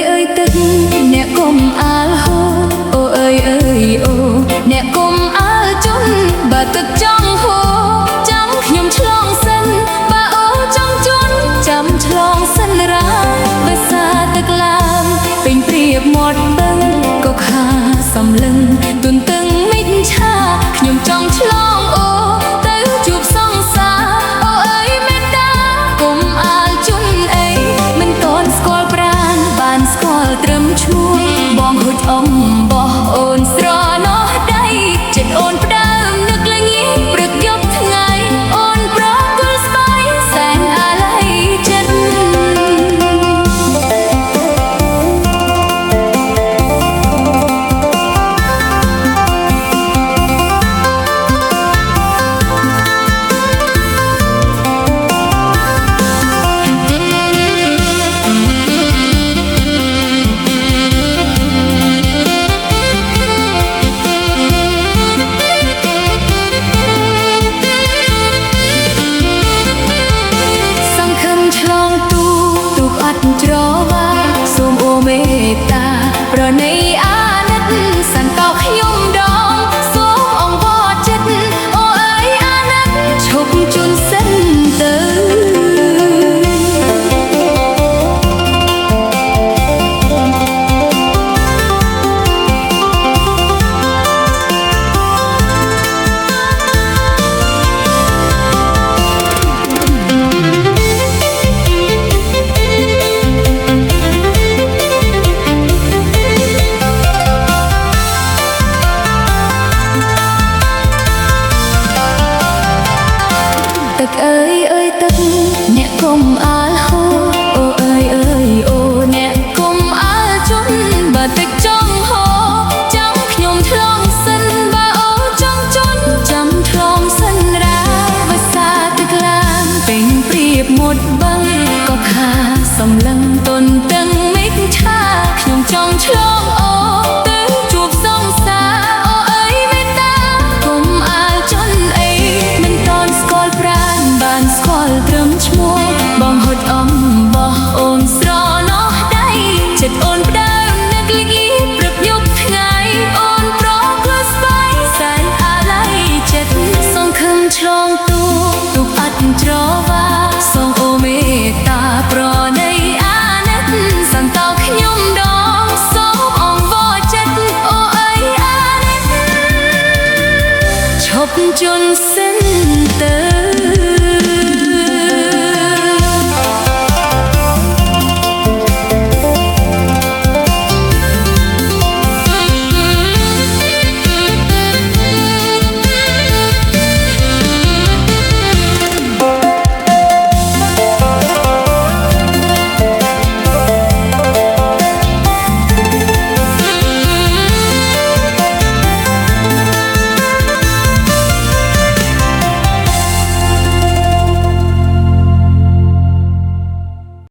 ơi tức nè cùng al hô ô ơi ô nè cùng al chun bà tức trong hô chấm nhung chlong sân bà ô trong chun chấm chlong sân ra bà xa tức làm bình priệp một bưng cốc hà sầm lưng tuần từng mít cha nhung trong chlong ô tới chụp song xa ô ơi mẹ ta cùng al chun ấy mình còn scroll brand bàn scroll trầm chua bong hụt ông bỏ ôn sro nó đây trên ôn đam nước lên nghĩ bực dốc ngày ôn broccoli spice sang alay chânច្រវាសូមអូមេត្តាប្រណីអាណិតសន្តោខ្ញុំដងសូមអង្វរចិត្តអូអើយអាណិតឈប់ជន់សិនទៅទឹកអើយទឹកអ្នកគុំអាលហូអូអើយអូអ្នកគុំអាលជន់បើទឹកចង់ហូចាំខ្ញុំឆ្លងសិនបើអូចង់ជន់ចាំឆ្លងសិនរាភាសាទឹកឡានពេញព្រៀបមុតបឹងក៏ខាសំឡឹងទុនទាំងមិចឆាខ្ញុំចង់ឆ្លងអូទៅជួបសងសាអូអើយមេត្តាគុំអាលជន់អីមិនតន់ស្គាល់ប្រាណបានស្គាល់ត្រឹមឈ្មោះបងហត់អំបោះអូនស្រណោះដៃចិត្តអូនផ្ដើមនឹកលីព្រឹកយប់ថ្ងៃអូនប្រក្លុសស្បែកសែនអាឡ័យចិត្តសង្ឃឹមឆ្លងទូកអត់ច្រវាសូមអូមេត្តាប្រណីអាណិតសន្តោខ្ញុំដងសូមអង្វរចិត្តអូអើយអាណិតឈប់ជន់